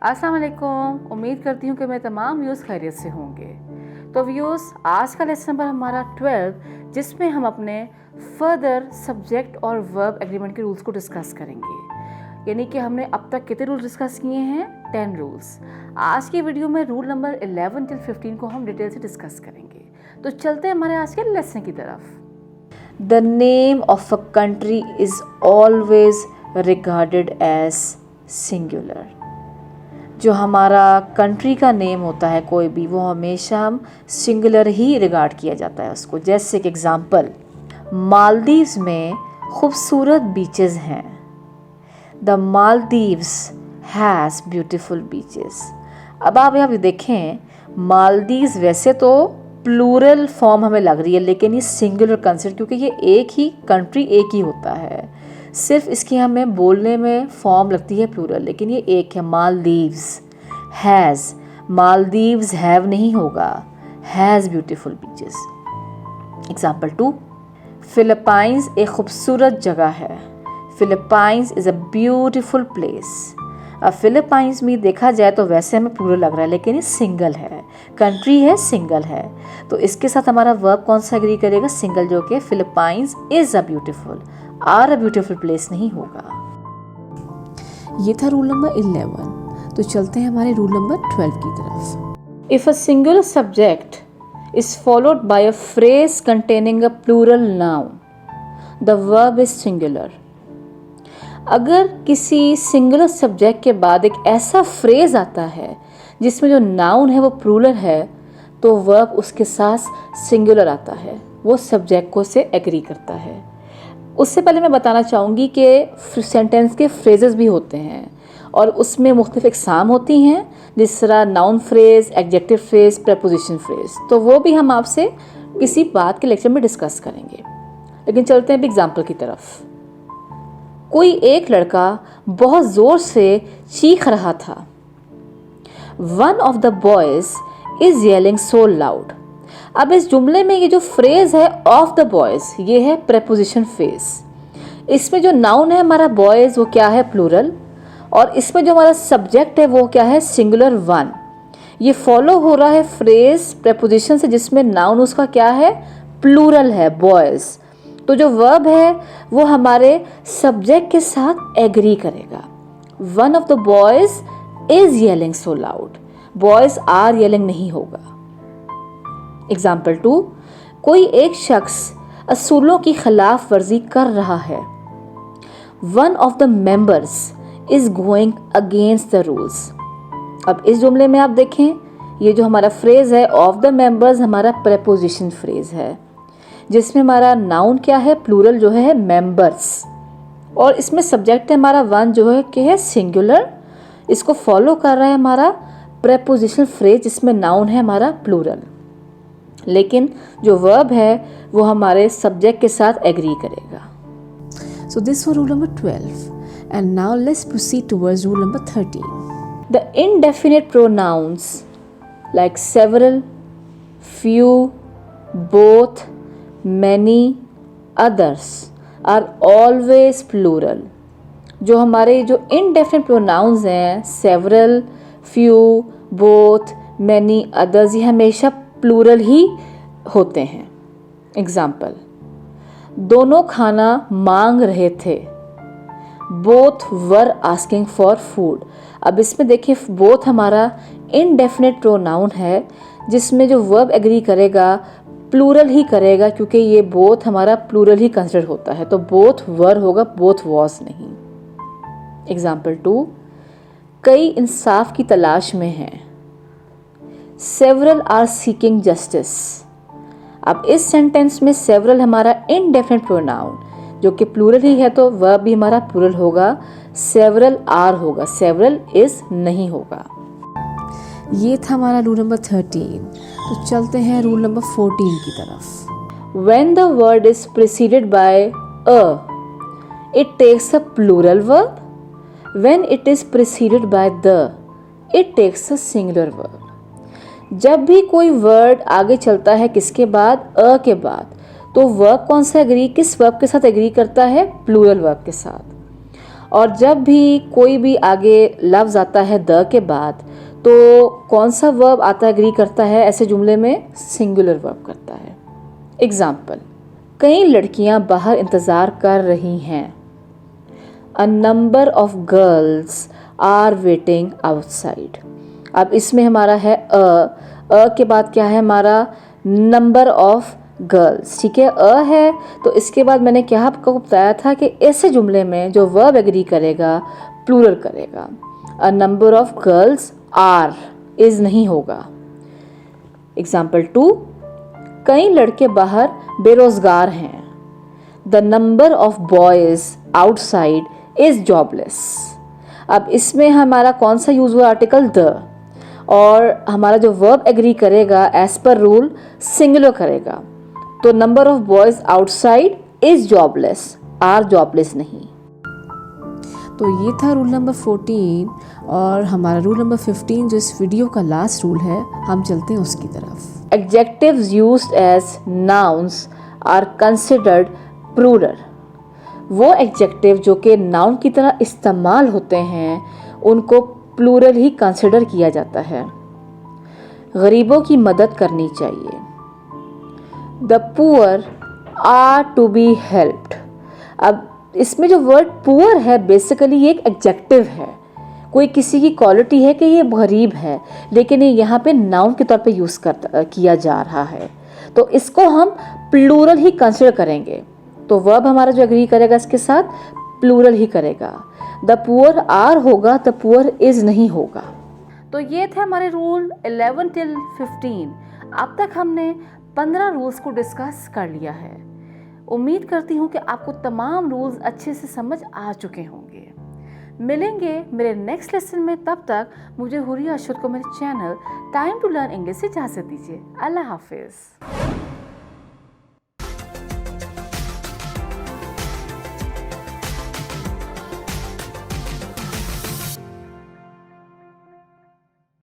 अस्सलाम वालेकुम। उम्मीद करती हूँ कि मैं तमाम व्यूज़ खैरियत से होंगे। तो व्यूज़, आज का लेसन नंबर हमारा 12, जिसमें हम अपने फर्दर सब्जेक्ट और वर्ब एग्रीमेंट के रूल्स को डिस्कस करेंगे। यानी कि हमने अब तक कितने रूल डिस्कस किए हैं? 10 रूल्स। आज की वीडियो में रूल नंबर 11 till 15 को हम डिटेल से डिस्कस करेंगे। तो चलते हैं हमारे आज के लेसन की तरफ। The name of a country is always regarded as singular. जो हमारा कंट्री का नेम होता है कोई भी, वो हमेशा हम सिंगुलर ही रिगार्ड किया जाता है उसको। जैसे कि एग्जांपल, मालदीव्स में खूबसूरत बीचेस हैं। The Maldives has beautiful beaches. अब आप यहाँ पे देखें, मालदीव्स वैसे तो प्लूरल फॉर्म हमें लग रही है, लेकिन ये सिंगुलर कंसिडर, क्योंकि ये एक ही कंट्री एक ही होता है। सिर्फ इसकी हमें बोलने में फॉर्म लगती है प्लूरल, लेकिन ये एक है। मालदीव्स हैज़, मालदीव्स हैव नहीं होगा, has beautiful beaches. Example 2, Philippines एक खूबसूरत जगह है। Philippines is a beautiful place. अब फिलीपाइंस में देखा जाए तो वैसे हमें प्लूरल लग रहा है, लेकिन ये सिंगल है, कंट्री है, सिंगल है। तो इसके साथ हमारा वर्ब कौन सा एग्री करेगा? सिंगल, जो कि Philippines is a beautiful, are a beautiful place नहीं होगा। ये था रूल नंबर 11। तो चलते हैं हमारे रूल नंबर 12 की तरफ। If a singular subject is followed by a phrase containing a plural noun, the verb is singular. अगर किसी सिंगुलर सब्जेक्ट के बाद एक ऐसा फ्रेज आता है जिसमें जो नाउन है वो प्लूरल है, तो वर्ब उसके साथ सिंगुलर आता है, वो सब्जेक्ट को से एग्री करता है। उससे पहले मैं बताना चाहूँगी कि सेंटेंस के फ्रेजेस भी होते हैं और उसमें मुख्तलिफ इकसाम होती हैं, जिस तरह noun phrase, adjective phrase, preposition phrase. तो वो भी हम आपसे किसी बात के लेक्चर में डिस्कस करेंगे। लेकिन चलते हैं एग्जाम्पल की तरफ। कोई एक लड़का बहुत ज़ोर से चीख रहा था। One of the boys is yelling so loud. अब इस जुमले में ये जो फ्रेज है ऑफ द बॉयज़, ये है प्रेपोजिशन फ्रेज। इसमें जो नाउन है हमारा बॉयज़, वो क्या है? प्लूरल। और इसमें जो हमारा सब्जेक्ट है वो क्या है? Singular one. ये फॉलो हो रहा है फ्रेज प्रेपोजिशन से, जिसमें नाउन उसका क्या है? प्लूरल है, बॉयज़। तो जो वर्ब है वो हमारे सब्जेक्ट के साथ एग्री करेगा। One of the boys is yelling so loud, boys are yelling नहीं होगा। एग्जाम्पल 2, कोई एक शख्स असूलों की खिलाफ वर्जी कर रहा है। One of the members is going against the rules. अब इस जुमले में आप देखें, ये जो हमारा फ्रेज है ऑफ द मेंबर्स, हमारा प्रेपोजिशन फ्रेज है, जिसमें हमारा नाउन क्या है? प्लूरल जो है मेंबर्स, और इसमें सब्जेक्ट है हमारा वन, जो है कि है सिंगुलर। इसको फॉलो कर रहा है हमारा प्रेपोजिशन फ्रेज, जिसमें नाउन है हमारा प्लूरल, लेकिन जो वर्ब है वो हमारे सब्जेक्ट के साथ एग्री करेगा। So this was rule number 12, and now let's proceed towards rule number 13. The indefinite pronouns like several, few, both, many, others are always plural. जो हमारे जो indefinite pronouns हैं, several, few, both, many, others, ये हमेशा plural ही होते हैं। Example, दोनों खाना मांग रहे थे। Both were asking for food. अब इसमें देखिए, बोथ हमारा इनडेफिनेट प्रोनाउन है, जिसमें जो वर्ब एग्री करेगा प्लूरल ही करेगा, क्योंकि ये बोथ हमारा प्लूरल ही कंसिडर होता है। तो बोथ वर होगा, बोथ वॉज नहीं। एग्जाम्पल 2, कई इंसाफ की तलाश में हैं। Several are seeking justice. अब इस सेंटेंस में सेवरल हमारा इनडेफिनेट प्रोनाउन, जो कि प्लूरल ही है, तो वर्ब भी हमारा प्लूरल होगा। सेवरल आर होगा, सेवरल इज नहीं होगा। ये था हमारा रूल नंबर 13। तो चलते हैं रूल नंबर 14 की तरफ। When the word is preceded by a, it takes a plural verb. When it is preceded by the, it takes a singular verb. जब भी कोई वर्ड आगे चलता है किसके बाद? अ के बाद, तो वर्ब कौन सा एग्री, किस वर्ब के साथ एग्री करता है? प्लूरल वर्ब के साथ। और जब भी कोई भी आगे लफ्ज़ आता है द के बाद, तो कौन सा वर्ब आता है एग्री करता है ऐसे जुमले में? सिंगुलर वर्ब करता है। एग्जाम्पल, कई लड़कियां बाहर इंतज़ार कर रही हैं। A number of girls are waiting outside. अब इसमें हमारा है अ के बाद क्या है हमारा? Number of girls. ठीक है, है तो इसके बाद मैंने क्या आपको बताया था कि ऐसे जुमले में जो वर्ब एग्री करेगा प्लूरल करेगा। A number of girls are, is नहीं होगा। एग्जाम्पल 2, कई लड़के बाहर बेरोजगार हैं। The number of boys outside is jobless. अब इसमें हमारा कौन सा यूज हुआ? आर्टिकल द, और हमारा जो वर्ब एग्री करेगा एज पर रूल सिंगुलर करेगा। तो number of boys outside is jobless, are jobless नहीं। तो ये था रूल नंबर 14, और हमारा रूल नंबर 15 जो इस वीडियो का लास्ट रूल है, हम चलते हैं उसकी तरफ। Adjectives used as nouns are considered plural. वो एडजेक्टिव जो कि नाउन की तरह इस्तेमाल होते हैं उनको प्लूरल ही कंसिडर किया जाता है। गरीबों की मदद करनी चाहिए। The poor are to be helped. अब इसमें जो वर्ड पुअर है बेसिकली ये एक एडजेक्टिव है, कोई किसी की क्वालिटी है कि ये गरीब है, लेकिन ये यहाँ पे नाउन के तौर पे यूज़ किया जा रहा है, तो इसको हम प्लूरल ही कंसिडर करेंगे। तो वर्ब हमारा जो एग्री करेगा इसके साथ प्लूरल ही करेगा। द पुअर आर होगा, द पुअर इज नहीं होगा। तो ये थे हमारे रूल 11 till 15। अब तक हमने 15 रूल्स को डिस्कस कर लिया है। उम्मीद करती हूँ कि आपको तमाम रूल्स अच्छे से समझ आ चुके होंगे। मिलेंगे मेरे नेक्स्ट लेसन में, तब तक मुझे हुरिया अशरफ को मेरे channel time to learn English से इजाज़त दीजिए। अल्लाह हाफिज़।